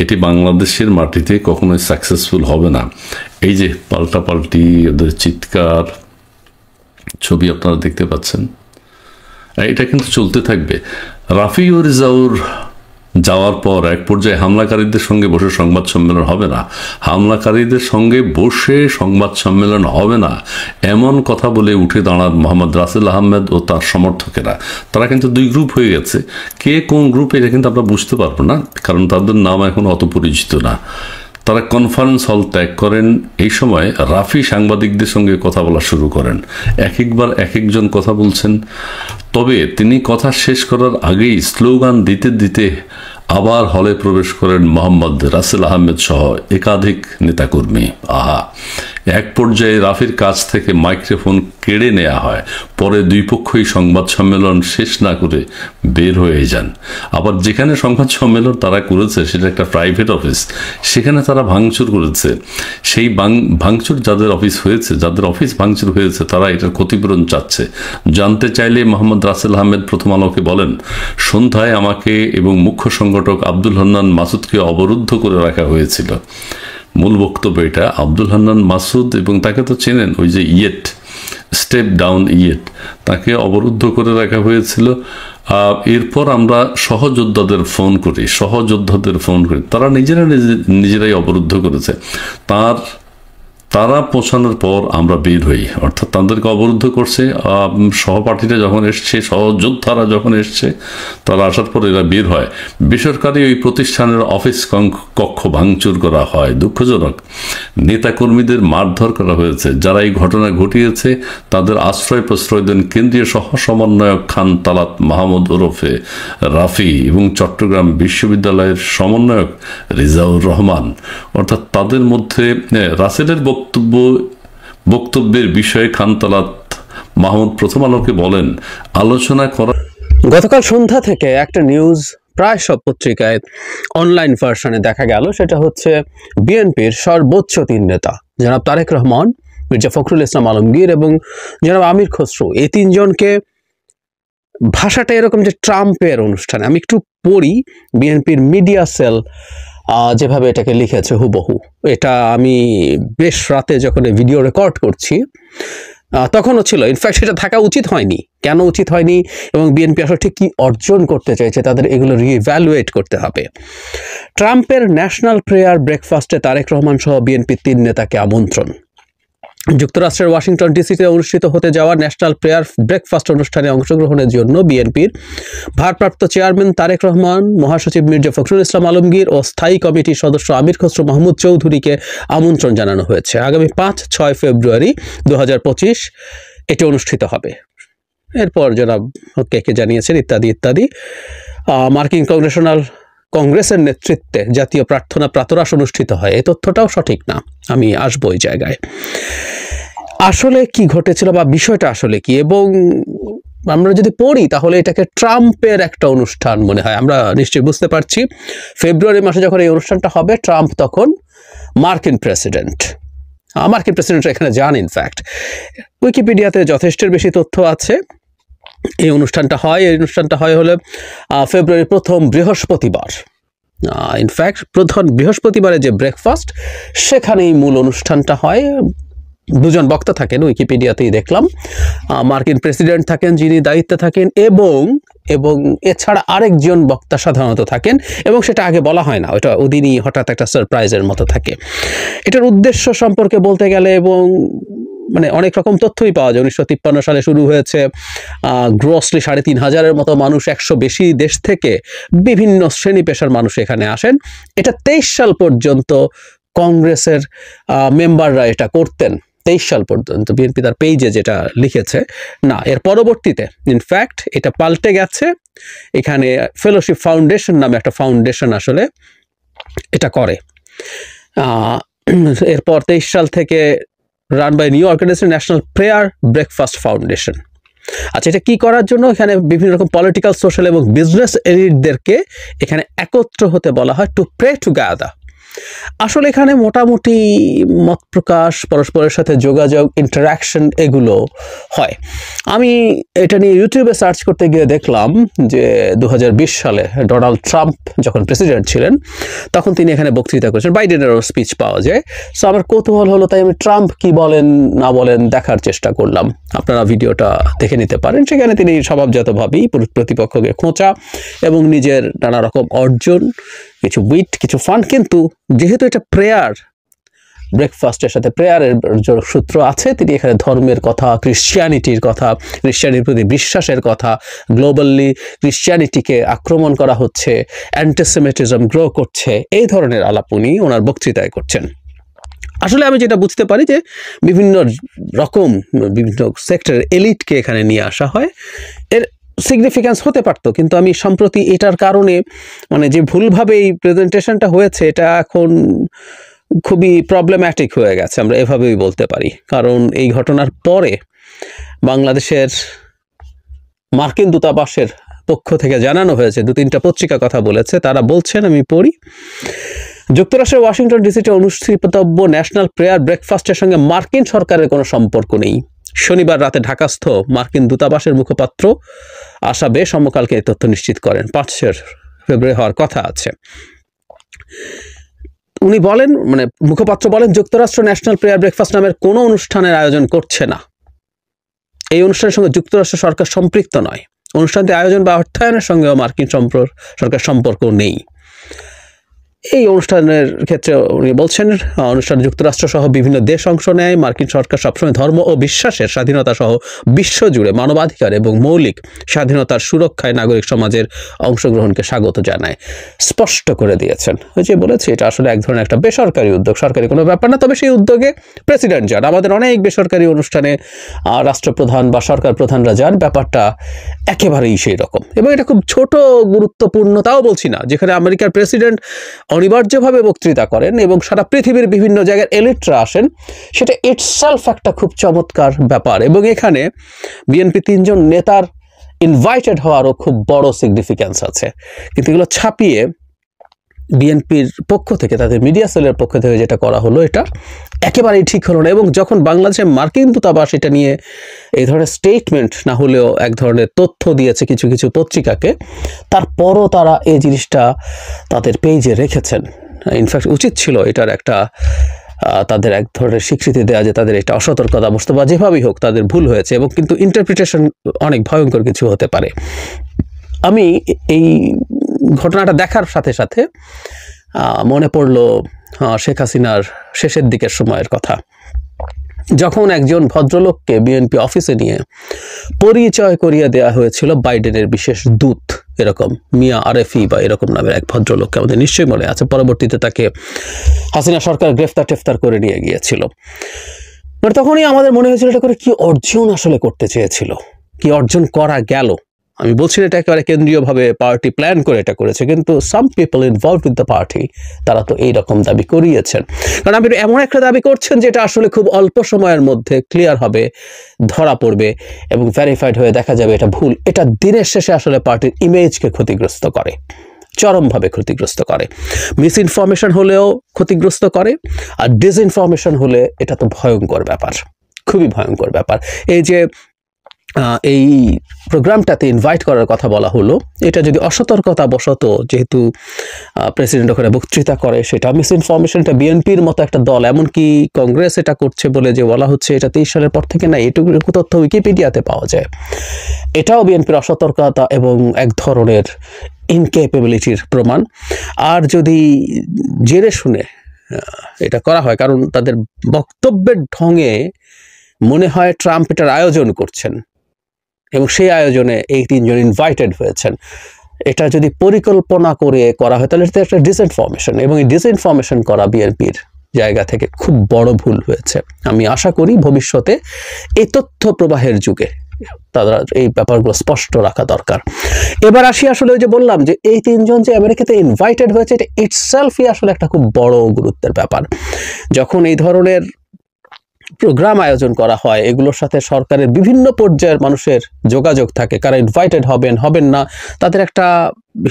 এটি বাংলাদেশের মাটিতে কখনোই সাকসেসফুল হবে না। এই যে পাল্টাপাল্টি, ওদের চিৎকার, ছবি আপনারা দেখতে পাচ্ছেন, এটা কিন্তু চলতে থাকবে। রাফি ও রিজাউর যাওয়ার পর এক পর্যায়ে হামলাকারীদের সঙ্গে বসে সংবাদ সম্মেলন হবে না, হামলাকারীদের সঙ্গে বসে সংবাদ সম্মেলন হবে না, এমন কথা বলে উঠে দাঁড়ান মোহাম্মদ রাসেল আহমেদ ও তার সমর্থকেরা। তারা কিন্তু দুই গ্রুপ হয়ে গেছে, কে কোন গ্রুপ এটা কিন্তু আমরা বুঝতে পারবো না, কারণ তাদের নাম এখন অত পরিচিত না। তারা কনফারেন্স হল ত্যাগ করেন। এই সময় রাফি সাংবাদিকদের সঙ্গে কথা বলা শুরু করেন, এক একবার এক একজন কথা বলছেন। তবে তিনি কথা শেষ করার আগেই স্লোগান দিতে দিতে আবার হলে প্রবেশ করেন মোহাম্মদ রাসেল আহমেদ সহ একাধিক নেতাকর্মী। আহা, এক পর্যায়ে রাফির কাছ থেকে মাইক্রোফোন কেড়ে নেওয়া হয়। পরে দুই পক্ষই সংবাদ সম্মেলন শেষ না করে বের হয়ে যান। আবার যেখানে সংবাদ সম্মেলন তারা করেছে সেটা একটা প্রাইভেট অফিস, সেখানে তারা ভাঙচুর করেছে। সেই ভাঙচুর যাদের অফিস হয়েছে, যাদের অফিস ভাঙচুর হয়েছে, তারা এটার ক্ষতিপূরণ চাচ্ছে। জানতে চাইলে মোহাম্মদ রাসেল আহমেদ প্রথম আলোকে বলেন, সন্ধ্যায় আমাকে এবং মুখ্য সংগঠক আব্দুল হান্নান মাসুদকে অবরুদ্ধ করে রাখা হয়েছিল। মূল বক্তব্য এটা। আব্দুল হান্নান মাসুদ, এবং তাকে তো চেনেন, ওই যে স্টেপ ডাউন তাকে অবরুদ্ধ করে রাখা হয়েছিল। এরপর আমরা সহযোদ্ধাদের ফোন করি, তারা নিজেরাই অবরুদ্ধ করেছে। তারা পৌঁছানোর পর আমরা বের হই, অর্থাৎ তাদেরকে অবরুদ্ধ করছে। সহপাঠীরা যখন এসছে, সহযোদ্ধারা যখন এসছে, তারা আসার পর এরা বের হয়। বেসরকারি ওই প্রতিষ্ঠানের অফিস কক্ষ ভাঙচুর করা হয়। দুঃখজনক, নেতাকর্মীদের মারধর করা হয়েছে। যারা এই ঘটনা ঘটিয়েছে তাদের আশ্রয় প্রশ্রয় দেন কেন্দ্রীয় সহ সমন্বয়ক খান তালাত মাহমুদ ওরফে রাফি এবং চট্টগ্রাম বিশ্ববিদ্যালয়ের সমন্বয়ক রিজাউর রহমান। অর্থাৎ তাদের মধ্যে রাসেলের বক্তব্যের বিষয়ে খান তালাত মাহমুদ প্রথম আলোকে বলেন, আলোচনা করা। গতকাল সন্ধ্যা থেকে একটা নিউজ প্রায় সব পত্রিকায় অনলাইন ভার্সনে দেখা গেল, সেটা হচ্ছে বিএনপির সর্বোচ্চ তিন নেতা জনাব তারেক রহমান, মির্জা ফখরুল ইসলাম আলমগীর এবং জনাব আমির খসরু, এই তিনজনকে ভাষাটা এরকম যে ট্রাম্পের অনুষ্ঠানে। আমি একটু পড়ি বিএনপির মিডিয়া সেল যেভাবে এটাকে লিখেছে হুবহু। এটা আমি বেশ রাতে যখন ভিডিও রেকর্ড করছি তখনও ছিল। ইনফ্যাক্ট সেটা থাকা উচিত হয়নি। কেন উচিত হয়নি এবং বিএনপি আসলে ঠিক কী অর্জন করতে চাইছে তাদের এগুলো রিইভ্যালুয়েট করতে হবে। ট্রাম্পের ন্যাশনাল প্রেয়ার ব্রেকফাস্টে তারেক রহমান সহ বিএনপির তিন নেতাকে আমন্ত্রণ। যুক্তরাষ্ট্রের ওয়াশিংটন ডিসিতে অনুষ্ঠিত হতে যাওয়া ন্যাশনাল প্রেয়ার ব্রেকফাস্ট অনুষ্ঠানে অংশগ্রহণের জন্য বিএনপির ভারপ্রাপ্ত চেয়ারম্যান তারেক রহমান, মহাসচিব মির্জা ফখরুল ইসলাম আলমগীর ও স্থায়ী কমিটির সদস্য আমির খসরু মাহমুদ চৌধুরীকে আমন্ত্রণ জানানো হয়েছে। আগামী 5-6 ফেব্রুয়ারি 2025 এটি অনুষ্ঠিত হবে। এরপর জনাব কে জানিয়েছেন ইত্যাদি ইত্যাদি। মার্কিন কংগ্রেসের নেতৃত্বে জাতীয় প্রার্থনা প্রাতরাশ অনুষ্ঠিত হয়। এই তথ্যটাও সঠিক না, আমি আসবো এই জায়গায়। আসলে কি ঘটেছিল বা বিষয়টা আসলে কি, এবং আমরা যদি পড়ি তাহলে এটাকে ট্রাম্পের একটা অনুষ্ঠান মনে হয়। আমরা নিশ্চয়ই বুঝতে পারছি ফেব্রুয়ারি মাসে যখন এই অনুষ্ঠানটা হবে, ট্রাম্প তখন মার্কিন প্রেসিডেন্ট এখানে যান। ইনফ্যাক্ট উইকিপিডিয়াতে যথেষ্টের বেশি তথ্য আছে। এই অনুষ্ঠানটা হয় হলে ফেব্রুয়ারি প্রথম বৃহস্পতিবার। ইনফ্যাক্ট প্রথম বৃহস্পতিবারে যে ব্রেকফাস্ট, সেখানেই মূল অনুষ্ঠানটা হয়। দুজন বক্তা থাকেন, উইকিপিডিয়াতেই দেখলাম। মার্কিন প্রেসিডেন্ট থাকেন যিনি দায়িত্বে থাকেন, এবং এছাড়া আরেকজন বক্তা সাধারণত থাকেন, এবং সেটা আগে বলা হয় না, ওটা ওদিনই হঠাৎ একটা সারপ্রাইজের মতো থাকে। এটার উদ্দেশ্য সম্পর্কে বলতে গেলে এবং মানে অনেক রকম তথ্যই পাওয়া যায়। 1953 সালে শুরু হয়েছে। গ্রসলি 3500-এর মতো মানুষ, 100 বেশি দেশ থেকে বিভিন্ন শ্রেণী পেশার মানুষ এখানে আসেন। এটা 23 সাল পর্যন্ত কংগ্রেসের মেম্বাররা এটা করতেন। 23 সাল পর্যন্ত বিএনপি তার পেজে যেটা লিখেছে। না, এর পরবর্তীতে ইনফ্যাক্ট এটা পাল্টে গেছে। এখানে ফেলোশিপ ফাউন্ডেশন নামে একটা ফাউন্ডেশন আসলে এটা করে। এরপর 23 সাল থেকে run by new organisation national prayer breakfast foundation. আচ্ছা, এটা কি করার জন্য? এখানে বিভিন্ন রকম পলিটিক্যাল, সোশ্যাল এবং বিজনেস এলিটদেরকে এখানে একত্র হতে বলা হয়, টু প্রে টুগেদার। আসলে এখানে মোটামুটি মত প্রকাশ, পরস্পরের সাথে যোগাযোগ, ইন্টারাকশন এগুলো হয়। আমি এটা নিয়ে ইউটিউবে সার্চ করতে গিয়ে দেখলাম যে 2020 সালে ডোনাল্ড ট্রাম্প যখন প্রেসিডেন্ট ছিলেন তখন তিনি এখানে বক্তৃতা করেছেন, বাইডেনেরও স্পিচ পাওয়া যায়। সো আমার কৌতূহল হলো, তাই আমি ট্রাম্প কি বলেন না বলেন দেখার চেষ্টা করলাম। আপনারা ভিডিওটা দেখে নিতে পারেন। সেখানে তিনি স্বভাবজাতভাবেই প্রতিপক্ষকে খোঁচা এবং নিজের নানা রকম অর্জন, কিছু উইট, কিছু ফান, কিন্তু যেহেতু এটা প্রেয়ার ব্রেকফাস্টের সাথে প্রেয়ারের সূত্র আছে, তিনি এখানে ধর্মের কথা, ক্রিশ্চিয়ানিটির কথা, ক্রিশ্চিয়ানিটির প্রতি বিশ্বাসের কথা, গ্লোবালি ক্রিশ্চিয়ানিটিকে আক্রমণ করা হচ্ছে, অ্যান্টিসেমিটিজম গ্রো করছে, এই ধরনের আলাপ উনি ওনার বক্তৃতায় করছেন। আসলে আমি যেটা বুঝতে পারি যে বিভিন্ন রকম বিভিন্ন সেক্টরের এলিটকে এখানে নিয়ে আসা হয়, এর সিগনিফিক্যান্স হতে পারতো, কিন্তু আমি সম্প্রতি এটার কারণে মানে যে ভুলভাবে এই প্রেজেন্টেশনটা হয়েছে এটা এখন খুবই প্রবলেম্যাটিক হয়ে গেছে, আমরা এভাবেই বলতে পারি। কারণ এই ঘটনার পরে বাংলাদেশের মার্কিন দূতাবাসের পক্ষ থেকে জানানো হয়েছে, 2-3টা পত্রিকা কথা বলেছে, তারা বলছেন, আমি পড়ি, যুক্তরাষ্ট্রের ওয়াশিংটন ডিসিতে অনুষ্ঠিতব্য ন্যাশনাল প্রেয়ার ব্রেকফাস্টের সঙ্গে মার্কিন সরকারের কোনো সম্পর্ক নেই। শনিবার রাতে ঢাকাস্থ মার্কিন দূতাবাসের মুখপাত্র আশা বে সমকালকে এই তথ্য নিশ্চিত করেন। 5 ফেব্রুয়ারি হওয়ার কথা আছে। উনি বলেন, মানে মুখপাত্র বলেন, যুক্তরাষ্ট্র ন্যাশনাল প্রেয়ার ব্রেকফাস্ট নামের কোনো অনুষ্ঠানের আয়োজন করছে না। এই অনুষ্ঠানের সঙ্গে যুক্তরাষ্ট্র সরকার সম্পৃক্ত নয়। অনুষ্ঠানটি আয়োজন বা অর্থায়নের সঙ্গেও মার্কিন সরকার সম্পর্ক নেই। এই অনুষ্ঠানের ক্ষেত্রে উনি বলছেন, অনুষ্ঠানে যুক্তরাষ্ট্র সহ বিভিন্ন দেশ অংশ নেয়। মার্কিন সরকার সবসময় ধর্ম ও বিশ্বাসের স্বাধীনতা সহ বিশ্বজুড়ে মানবাধিকার এবং মৌলিক স্বাধীনতার সুরক্ষায় নাগরিক সমাজের অংশগ্রহণকে স্বাগত জানায়, স্পষ্ট করে দিয়েছেন। ওই যে বলেছি, এটা আসলে এক ধরনের একটা বেসরকারি উদ্যোগ, সরকারি কোনো ব্যাপার না। তবে সেই উদ্যোগে প্রেসিডেন্ট যান, আমাদের অনেক বেসরকারি অনুষ্ঠানে রাষ্ট্রপ্রধান বা সরকার প্রধানরা যান, ব্যাপারটা একেবারেই সেই রকম। এবং এটা খুব ছোট গুরুত্বপূর্ণ তাও বলছি না, যেখানে আমেরিকার প্রেসিডেন্ট অনিবার্যভাবে বক্তৃতা করেন এবং সারা পৃথিবীর বিভিন্ন জায়গার এলিটরা আসেন, সেটা ইটসেলফ একটা খুব চমৎকার ব্যাপার। এবং এখানে বিএনপি 3 জন নেতার ইনভাইটেড হওয়ারও খুব বড় সিগনিফিক্যান্স আছে। কিন্তু এগুলো ছাপিয়ে বিএনপির পক্ষ থেকে, তাদের মিডিয়া সেলের পক্ষ থেকে যেটা করা হলো, এটা একেবারেই ঠিক হলো না। এবং যখন বাংলাদেশের মার্কিন দূতাবাস এটা নিয়ে এই ধরনের স্টেটমেন্ট না হলেও এক ধরনের তথ্য দিয়েছে কিছু কিছু পত্রিকাকে, তারপরও তারা এই জিনিসটা তাদের পেজে রেখেছেন। ইনফ্যাক্ট উচিত ছিল এটার একটা তাদের এক ধরনের স্বীকৃতি দেওয়া, যে তাদের এটা অসতর্কতা অবস্থা বা যেভাবেই হোক তাদের ভুল হয়েছে, এবং কিন্তু ইন্টারপ্রিটেশন অনেক ভয়ঙ্কর কিছু হতে পারে। আমি এই ঘটনাটা দেখার সাথে সাথে মনে পড়ল শেখ হাসিনার শেষের দিকের সময়ের কথা, যখন একজন ভদ্রলোককে বিএনপি অফিসে নিয়ে পরিচয় করিয়ে দেওয়া হয়েছিল বাইডেনের বিশেষ দূত, এরকম মিয়া আরেফি বা এরকম নামের এক ভদ্রলোককে, আমাদের নিশ্চয়ই মনে আছে। পরবর্তীতে তাকে হাসিনা সরকার গ্রেফতার করে নিয়ে গিয়েছিল। মানে তখনই আমাদের মনে হয়েছিল এটা করে কি অর্জন আসলে করতে চেয়েছিল, কি অর্জন করা গেল। আমি বলছি এটা একেবারে কেন্দ্রীয়ভাবে পার্টি প্ল্যান করে এটা করেছে, কিন্তু some people involved with the party তারা তো এইরকম দাবি করিয়েছেন। কারণ আপনি এমন একটা দাবি করছেন যেটা আসলে খুব অল্প সময়ের মধ্যে ক্লিয়ার হবে, ধরা পড়বে এবং ভেরিফাইড হয়ে দেখা যাবে এটা ভুল। এটা দিনের শেষে আসলে পার্টির ইমেজকে ক্ষতিগ্রস্ত করে, চরমভাবে ক্ষতিগ্রস্ত করে। মিস ইনফরমেশন হলেও ক্ষতিগ্রস্ত করে, আর ডিসইনফরমেশন হলে এটা তো ভয়ঙ্কর ব্যাপার, খুবই ভয়ঙ্কর ব্যাপার। এই যে এই প্রোগ্রামটাতে ইনভাইট করার কথা বলা হলো, এটা যদি অসতর্কতা বশত, যেহেতু প্রেসিডেন্ট ওখানে বক্তৃতা করে, সেটা মিস ইনফরমেশনটা বিএনপির মতো একটা দল, এমনকি কংগ্রেস এটা করছে বলে যে বলা হচ্ছে, এটা 23 সালের পর থেকে না, এটুকু তথ্য উইকিপিডিয়াতে পাওয়া যায়। এটাও বিএনপির অসতর্কতা এবং এক ধরনের ইনক্যাপেবিলিটির প্রমাণ। আর যদি জেনে শুনে এটা করা হয়, কারণ তাদের বক্তব্যের ঢঙে মনে হয় ট্রাম্প এটার আয়োজন করছেন এবং সেই আয়োজনে এই 3 জন ইনভাইটেড হয়েছেন, এটা যদি পরিকল্পনা করে করা হয় তাহলে এটা একটা ডিসইনফরমেশন, এবং এই ডিসইনফরমেশন করা বিএনপির জায়গা থেকে খুব বড় ভুল হয়েছে। আমি আশা করি ভবিষ্যতে এই তথ্য প্রবাহের যুগে তারা এই ব্যাপারগুলো স্পষ্ট রাখা দরকার। এবার আসি আসলে ওই যে বললাম যে এই 3 জন যে আমেরিকাতে ইনভাইটেড হয়েছে, এটা ইটসেলফই আসলে একটা খুব বড় গুরুত্বের ব্যাপার। যখন এই ধরনের প্রোগ্রাম আয়োজন করা হয়, এগুলোর সাথে সরকারের বিভিন্ন পর্যায়ের মানুষের যোগাযোগ থাকে, কারা ইনভাইটেড হবেন না, তাদের একটা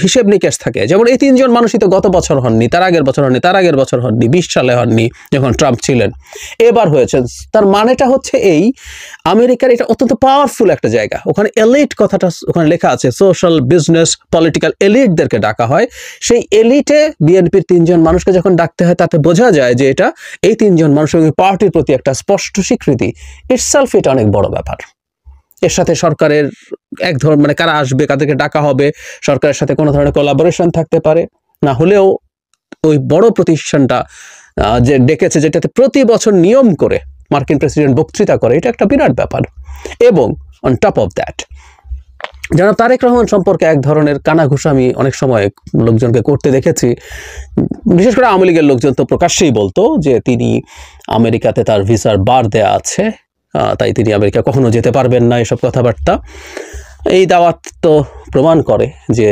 হিসেব নিকেশ থাকে, যেমন এই 3 জন মানুষই তো গত বছর হননি, তার আগের বছর হননি, তার আগের বছর হননি, 20 সালে হননি যখন ট্রাম্প ছিলেন, এবার হয়েছে। তার মানেটা হচ্ছে এই, আমেরিকার এটা অত্যন্ত পাওয়ারফুল একটা জায়গা, ওখানে এলিট কথাটা ওখানে লেখা আছে, সোশ্যাল বিজনেস পলিটিক্যাল এলিটদেরকে ডাকা হয়। সেই এলিটে বিএনপির 3 জন মানুষকে যখন ডাকতে হয় তাতে বোঝা যায় যে এটা এই 3 জন মানুষের পার্টির প্রতি একটা স্পষ্ট স্বীকৃতি। ইটসেলফ এটা অনেক বড় ব্যাপার। এর সাথে সরকারের এক ধরনের মানে কারা আসবে, কাদেরকে ডাকা হবে, সরকারের সাথে কোনো ধরনের কোলাবোরেশন থাকতে পারে, না হলেও ওই বড় প্রতিষ্ঠানটা যে ডেকেছে, যেটাতে প্রতি বছর নিয়ম করে মার্কিন প্রেসিডেন্ট বক্তৃতা করে, এটা একটা বিরাট ব্যাপার। এবং অন টপ অফ দ্যাট জনাব তারেক রহমান সম্পর্কে এক ধরনের কানাঘুষা আমি অনেক সময় লোকজনকে করতে দেখেছি, বিশেষ করে আওয়ামী লীগের লোকজন তো প্রকাশ্যেই বলতো যে তিনি আমেরিকাতে তার ভিসার বার দেয়া আছে, তাই তিনি আমেরিকা কখনো যেতে পারবেন না, এসব কথাবার্তা। এই দাওয়াত তো প্রমাণ করে যে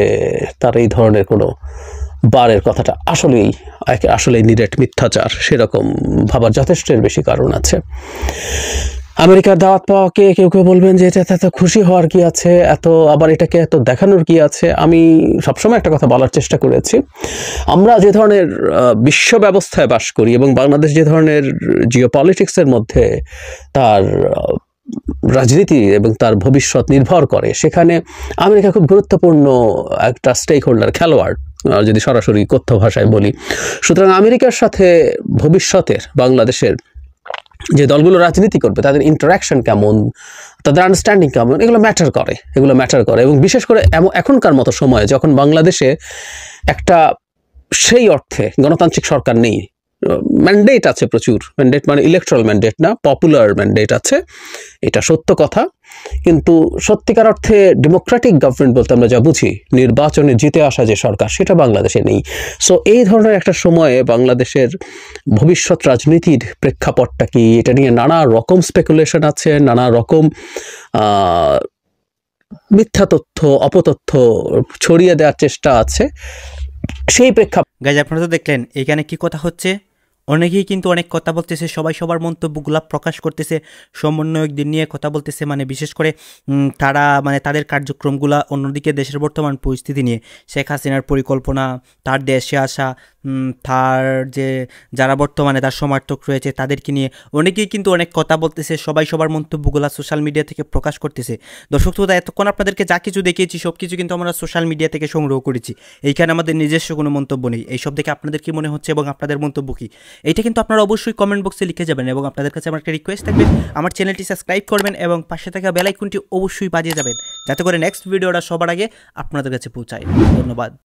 তার এই ধরনের কোনো বারের কথাটা আসলেই নিরেট মিথ্যাচার, সেরকম ভাবার যথেষ্টের বেশি কারণ আছে। আমেরিকার দাওয়াত পাওয়াকে কেউ কেউ বলবেন যে এটা এত খুশি হওয়ার কি আছে, আবার এটাকে এত দেখানোর কি আছে। আমি সবসময় একটা কথা বলার চেষ্টা করেছি, আমরা যে ধরনের বিশ্ব ব্যবস্থায় বাস করি এবং বাংলাদেশ যে ধরনের জিওপলিটিক্সের মধ্যে তার রাজনীতি এবং তার ভবিষ্যৎ নির্ভর করে, সেখানে আমেরিকা খুব গুরুত্বপূর্ণ একটা স্টেক হোল্ডার, খেলোয়াড়, যদি সরাসরি কথ্য ভাষায় বলি। সুতরাং আমেরিকার সাথে ভবিষ্যতের বাংলাদেশের যে দলগুলো রাজনীতি করবে তাদের ইন্টারাকশন কেমন, তাদের আন্ডারস্ট্যান্ডিং কেমন, এগুলো ম্যাটার করে। এবং বিশেষ করে এখনকার মতো সময়ে যখন বাংলাদেশে একটা সেই অর্থে গণতান্ত্রিক সরকার নেই, ম্যান্ডেট আছে প্রচুর, ম্যান্ডেট মানে ইলেকট্রাল ম্যান্ডেট না, পপুলার ম্যান্ডেট আছে, এটা সত্য কথা, কিন্তু সত্যিকার অর্থে ডেমোক্রেটিক গভর্নমেন্ট বলতে আমরা যা বুঝি, নির্বাচনে জিতে আসা যে সরকার, সেটা বাংলাদেশে নেই। সো এই ধরনের একটা সময়ে বাংলাদেশের ভবিষ্যৎ রাজনীতির প্রেক্ষাপটটা কি, এটা নিয়ে নানা রকম স্পেকুলেশন আছে, নানা রকম মিথ্যা তথ্য, অপতথ্য ছড়িয়ে দেওয়ার চেষ্টা আছে। সেই প্রেক্ষাপট গাইজ আপনারা তো দেখলেন এখানে কি কথা হচ্ছে, অনেকেই কিন্তু অনেক কথা বলতেছে, সবাই সবার মন্তব্যগুলো প্রকাশ করতেছে, সমন্বয়কদের নিয়ে কথা বলতেছে, মানে বিশেষ করে তারা মানে তাদের কার্যক্রমগুলো, অন্যদিকে দেশের বর্তমান পরিস্থিতি নিয়ে, শেখ হাসিনার পরিকল্পনা, তার দেশে আসা, তার যে যারা বর্তমানে তার সমর্থক রয়েছে তাদেরকে নিয়ে অনেকেই কিন্তু অনেক কথা বলতেছে, সবাই সবার মন্তব্যগুলো সোশ্যাল মিডিয়া থেকে প্রকাশ করতেছে। দর্শক শ্রোতা, এতক্ষণ আপনাদেরকে যা কিছু দেখিয়েছি সব কিছু কিন্তু আমরা সোশ্যাল মিডিয়া থেকে সংগ্রহ করেছি, এইখানে আমাদের নিজস্ব কোনো মন্তব্য নেই। এইসব দেখে আপনাদের কি মনে হচ্ছে এবং আপনাদের মন্তব্য কী, এইটা কিন্তু আপনারা অবশ্যই কমেন্ট বক্সে লিখে যাবেন। এবং আপনাদের কাছে আমার একটা রিকোয়েস্ট থাকবে, আমার চ্যানেলটি সাবস্ক্রাইব করবেন এবং পাশে থাকা বেল আইকনটি অবশ্যই বাজিয়ে যাবেন, যাতে করে নেক্সট ভিডিওটা সবার আগে আপনাদের কাছে পৌঁছায়। ধন্যবাদ।